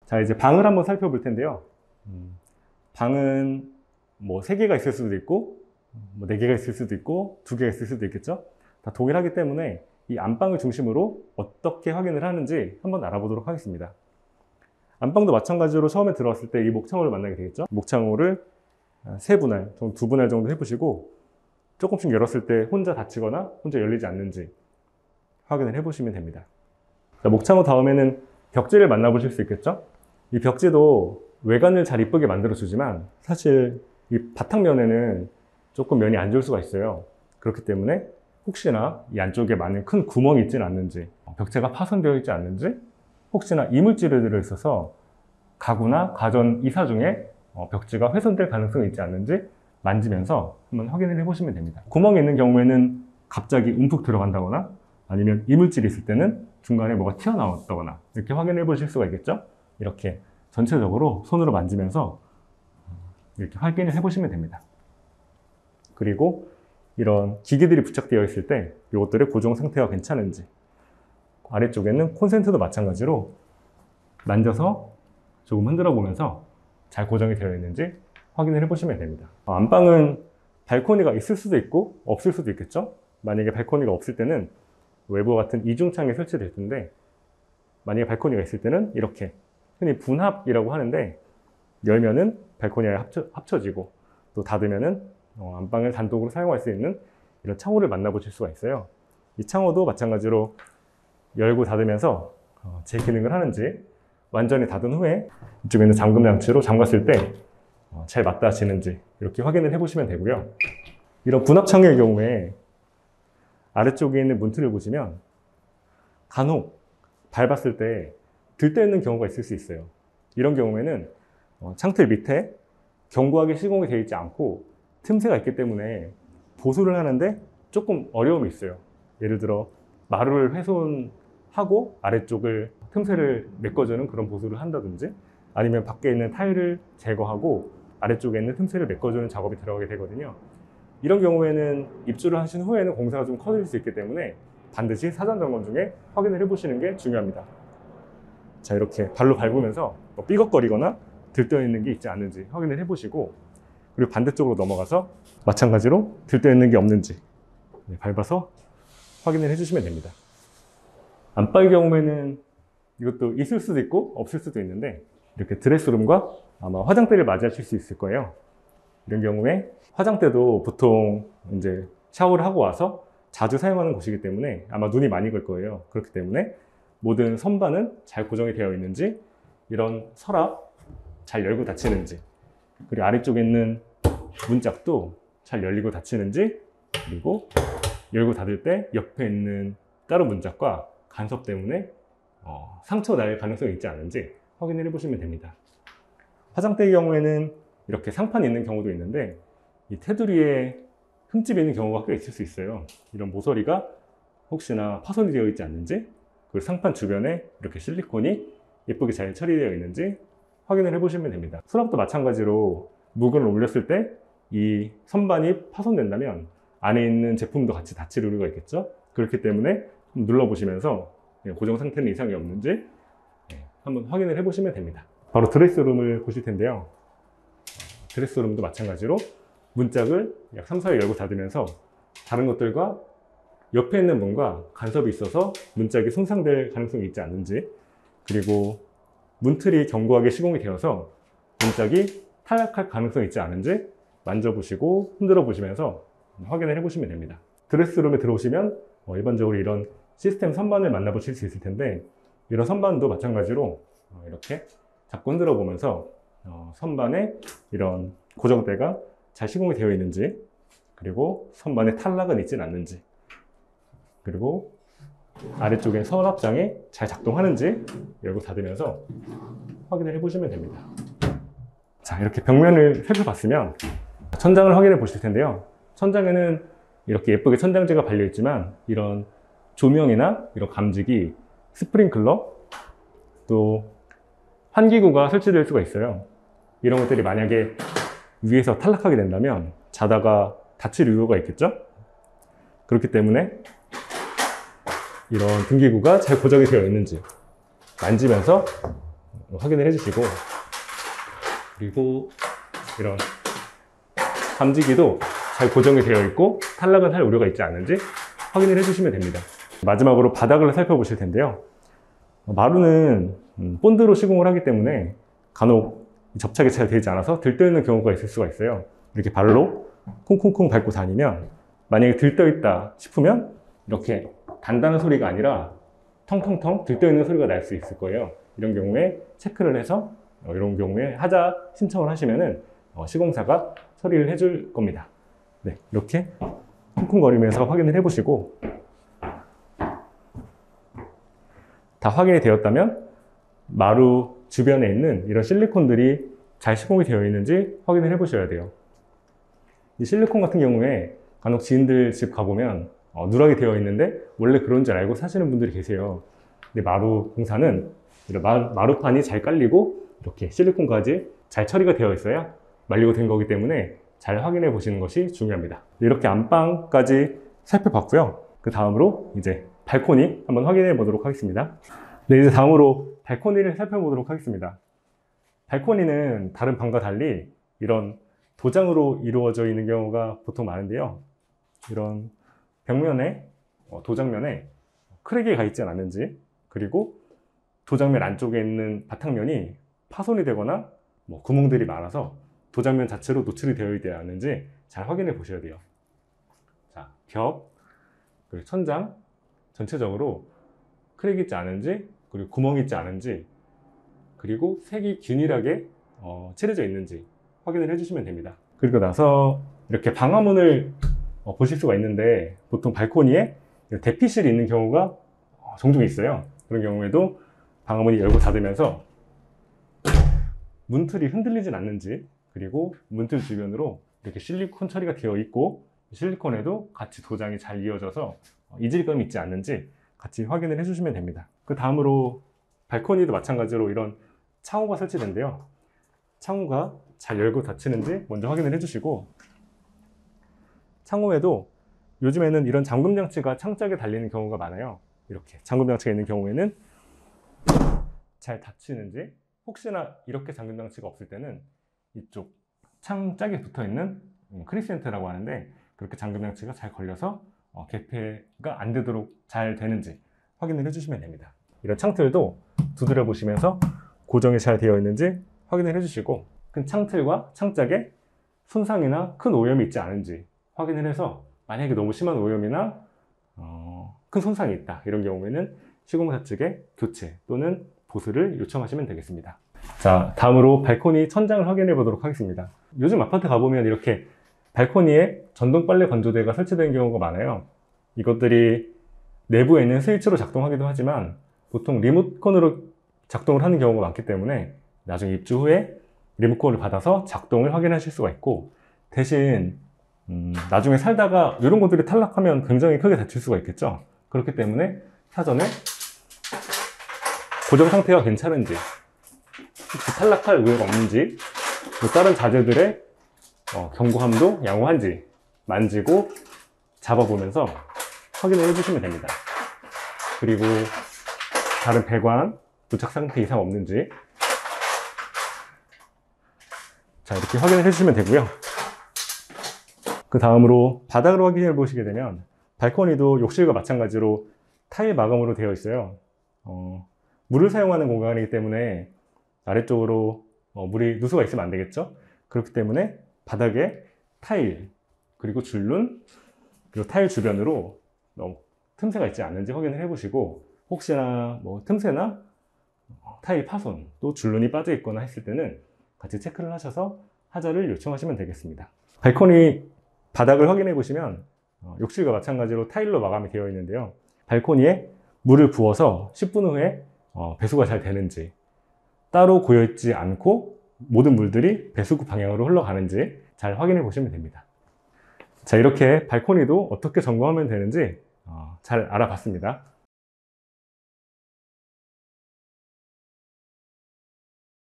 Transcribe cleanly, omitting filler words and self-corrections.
자, 이제 방을 한번 살펴볼 텐데요. 방은 뭐 3개가 있을 수도 있고, 뭐 4개가 있을 수도 있고, 2개가 있을 수도 있겠죠? 다 동일하기 때문에 이 안방을 중심으로 어떻게 확인을 하는지 한번 알아보도록 하겠습니다. 안방도 마찬가지로 처음에 들어왔을 때 이 목창호를 만나게 되겠죠? 목창호를 3분할, 2분할 정도 해보시고 조금씩 열었을 때 혼자 닫히거나 혼자 열리지 않는지 확인을 해보시면 됩니다. 자, 목창호 다음에는 벽지를 만나보실 수 있겠죠? 이 벽지도 외관을 잘 이쁘게 만들어주지만 사실 이 바닥면에는 조금 면이 안 좋을 수가 있어요. 그렇기 때문에 혹시나 이 안쪽에 많은 큰 구멍이 있지는 않는지, 벽체가 파손되어 있지 않는지, 혹시나 이물질이 들어있어서 가구나 가전 이사 중에 벽지가 훼손될 가능성이 있지 않는지 만지면서 한번 확인을 해보시면 됩니다. 구멍이 있는 경우에는 갑자기 움푹 들어간다거나 아니면 이물질이 있을 때는 중간에 뭐가 튀어나왔다거나 이렇게 확인해 보실 수가 있겠죠? 이렇게 전체적으로 손으로 만지면서 이렇게 확인을 해보시면 됩니다. 그리고 이런 기기들이 부착되어 있을 때 이것들의 고정 상태가 괜찮은지, 아래쪽에는 콘센트도 마찬가지로 만져서 조금 흔들어 보면서 잘 고정이 되어 있는지 확인을 해보시면 됩니다. 안방은 발코니가 있을 수도 있고 없을 수도 있겠죠? 만약에 발코니가 없을 때는 외부와 같은 이중창이 설치될 텐데, 만약에 발코니가 있을 때는 이렇게 흔히 분합이라고 하는데, 열면은 발코니에 합쳐지고 또 닫으면은 안방을 단독으로 사용할 수 있는 이런 창호를 만나보실 수가 있어요. 이 창호도 마찬가지로 열고 닫으면서 제 기능을 하는지, 완전히 닫은 후에 이쪽에 있는 잠금 장치로 잠갔을 때 잘 맞닿아지는지 이렇게 확인을 해보시면 되고요. 이런 분합창의 경우에 아래쪽에 있는 문틀을 보시면 간혹 밟았을 때 들떠 있는 경우가 있을 수 있어요. 이런 경우에는 창틀 밑에 견고하게 시공이 되어 있지 않고 틈새가 있기 때문에 보수를 하는데 조금 어려움이 있어요. 예를 들어 마루를 훼손하고 아래쪽을 틈새를 메꿔주는 그런 보수를 한다든지, 아니면 밖에 있는 타일을 제거하고 아래쪽에 있는 틈새를 메꿔주는 작업이 들어가게 되거든요. 이런 경우에는 입주를 하신 후에는 공사가 좀 커질 수 있기 때문에 반드시 사전 점검 중에 확인을 해보시는 게 중요합니다. 자, 이렇게 발로 밟으면서 삐걱거리거나 들떠 있는 게 있지 않는지 확인을 해보시고, 그리고 반대쪽으로 넘어가서 마찬가지로 들떠 있는 게 없는지 밟아서 확인을 해주시면 됩니다. 안방의 경우에는 이것도 있을 수도 있고 없을 수도 있는데, 이렇게 드레스룸과 아마 화장대를 맞이하실 수 있을 거예요. 이런 경우에 화장대도 보통 이제 샤워를 하고 와서 자주 사용하는 곳이기 때문에 아마 눈이 많이 갈 거예요. 그렇기 때문에 모든 선반은 잘 고정이 되어 있는지, 이런 서랍 잘 열고 닫히는지, 그리고 아래쪽에 있는 문짝도 잘 열리고 닫히는지, 그리고 열고 닫을 때 옆에 있는 따로 문짝과 간섭 때문에 상처 날 가능성이 있지 않은지 확인을 해보시면 됩니다. 화장대의 경우에는 이렇게 상판이 있는 경우도 있는데, 이 테두리에 흠집이 있는 경우가 꽤 있을 수 있어요. 이런 모서리가 혹시나 파손이 되어 있지 않는지, 그리고 상판 주변에 이렇게 실리콘이 예쁘게 잘 처리되어 있는지 확인을 해보시면 됩니다. 수납도 마찬가지로 물건을 올렸을 때 이 선반이 파손된다면 안에 있는 제품도 같이 닫힐 우려가 있겠죠? 그렇기 때문에 눌러보시면서 고정 상태는 이상이 없는지 한번 확인을 해보시면 됩니다. 바로 드레스룸을 보실 텐데요. 드레스룸도 마찬가지로 문짝을 약 3, 4회 열고 닫으면서 다른 것들과 옆에 있는 문과 간섭이 있어서 문짝이 손상될 가능성이 있지 않는지, 그리고 문틀이 견고하게 시공이 되어서 문짝이 탈락할 가능성이 있지 않은지 만져보시고 흔들어 보시면서 확인을 해보시면 됩니다. 드레스룸에 들어오시면 일반적으로 이런 시스템 선반을 만나보실 수 있을 텐데, 이런 선반도 마찬가지로 이렇게 잡고 흔들어 보면서 선반에 이런 고정대가 잘 시공이 되어 있는지, 그리고 선반에 탈락은 있지는 않는지, 그리고 아래쪽에 서랍장이 잘 작동하는지 열고 닫으면서 확인을 해보시면 됩니다. 자, 이렇게 벽면을 살펴봤으면 천장을 확인해 보실 텐데요. 천장에는 이렇게 예쁘게 천장재가 발려 있지만, 이런 조명이나 이런 감지기, 스프링클러, 또 환기구가 설치될 수가 있어요. 이런 것들이 만약에 위에서 탈락하게 된다면 자다가 다칠 우려가 있겠죠? 그렇기 때문에 이런 등기구가 잘 고정이 되어 있는지 만지면서 확인을 해주시고, 그리고 이런 감지기도 잘 고정이 되어 있고 탈락은 할 우려가 있지 않은지 확인을 해주시면 됩니다. 마지막으로 바닥을 살펴보실 텐데요. 마루는 본드로 시공을 하기 때문에 간혹 접착이 잘 되지 않아서 들떠있는 경우가 있을 수가 있어요. 이렇게 발로 쿵쿵쿵 밟고 다니면 만약에 들떠있다 싶으면 이렇게 단단한 소리가 아니라 텅텅텅 들떠있는 소리가 날 수 있을 거예요. 이런 경우에 체크를 해서 이런 경우에 하자 신청을 하시면은 시공사가 처리를 해줄 겁니다. 네, 이렇게 쿵쿵거리면서 확인을 해보시고 다 확인이 되었다면 마루 주변에 있는 이런 실리콘들이 잘 시공이 되어 있는지 확인을 해보셔야 돼요. 이 실리콘 같은 경우에 간혹 지인들 집 가보면 누락이 되어 있는데 원래 그런 줄 알고 사시는 분들이 계세요. 근데 마루 공사는 이런 마루판이 잘 깔리고 이렇게 실리콘까지 잘 처리가 되어 있어야 만료가 된 거기 때문에 잘 확인해 보시는 것이 중요합니다. 이렇게 안방까지 살펴봤고요. 그 다음으로 이제 발코니 한번 확인해 보도록 하겠습니다. 네, 이제 다음으로 발코니를 살펴보도록 하겠습니다. 발코니는 다른 방과 달리 이런 도장으로 이루어져 있는 경우가 보통 많은데요. 이런 벽면에, 도장면에 크랙이 가 있지 않았는지, 그리고 도장면 안쪽에 있는 바탕면이 파손이 되거나 구멍들이 많아서 도장면 자체로 노출이 되어 있지 않은지 잘 확인해 보셔야 돼요. 자, 벽, 그리고 천장 전체적으로 크랙이 있지 않은지, 그리고 구멍이 있지 않은지, 그리고 색이 균일하게 칠해져 있는지 확인을 해주시면 됩니다. 그리고 나서 이렇게 방화문을 보실 수가 있는데 보통 발코니에 대피실이 있는 경우가 종종 있어요. 그런 경우에도 방화문이 열고 닫으면서 문틀이 흔들리진 않는지, 그리고 문틀 주변으로 이렇게 실리콘 처리가 되어 있고 실리콘에도 같이 도장이 잘 이어져서 이질감이 있지 않는지 같이 확인을 해주시면 됩니다. 그 다음으로 발코니도 마찬가지로 이런 창호가 설치된대요. 창호가 잘 열고 닫히는지 먼저 확인을 해주시고, 창호에도 요즘에는 이런 잠금 장치가 창짝에 달리는 경우가 많아요. 이렇게 잠금 장치가 있는 경우에는 잘 닫히는지, 혹시나 이렇게 잠금 장치가 없을 때는 이쪽 창짝에 붙어 있는 크리센트라고 하는데 그렇게 잠금 장치가 잘 걸려서 개폐가 안 되도록 잘 되는지 확인을 해주시면 됩니다. 이런 창틀도 두드려 보시면서 고정이 잘 되어 있는지 확인을 해주시고, 큰 창틀과 창짝에 손상이나 큰 오염이 있지 않은지 확인을 해서 만약에 너무 심한 오염이나 큰 손상이 있다 이런 경우에는 시공사 측에 교체 또는 보수를 요청하시면 되겠습니다. 자, 다음으로 발코니 천장을 확인해 보도록 하겠습니다. 요즘 아파트 가보면 이렇게 발코니에 전동 빨래 건조대가 설치된 경우가 많아요. 이것들이 내부에 있는 스위치로 작동하기도 하지만 보통 리모컨으로 작동을 하는 경우가 많기 때문에 나중에 입주 후에 리모컨을 받아서 작동을 확인하실 수가 있고, 대신 나중에 살다가 이런 것들이 탈락하면 굉장히 크게 다칠 수가 있겠죠. 그렇기 때문에 사전에 고정 상태가 괜찮은지, 혹시 탈락할 우려가 없는지, 또 다른 자재들의 견고함도 양호한지 만지고 잡아보면서 확인을 해주시면 됩니다. 그리고 다른 배관, 부착 상태 이상 없는지 자, 이렇게 확인을 해주시면 되고요. 그 다음으로 바닥을 확인해 보시게 되면 발코니도 욕실과 마찬가지로 타일 마감으로 되어 있어요. 물을 사용하는 공간이기 때문에 아래쪽으로 물이 누수가 있으면 안 되겠죠. 그렇기 때문에 바닥에 타일, 그리고 줄눈, 그리고 타일 주변으로 틈새가 있지 않는지 확인을 해 보시고, 혹시나 틈새나 타일 파손, 또 줄눈이 빠져 있거나 했을 때는 같이 체크를 하셔서 하자를 요청하시면 되겠습니다. 발코니 바닥을 확인해 보시면 욕실과 마찬가지로 타일로 마감이 되어 있는데요. 발코니에 물을 부어서 10분 후에 배수가 잘 되는지, 따로 고여있지 않고 모든 물들이 배수구 방향으로 흘러가는지 잘 확인해 보시면 됩니다. 자, 이렇게 발코니도 어떻게 점검하면 되는지 잘 알아봤습니다.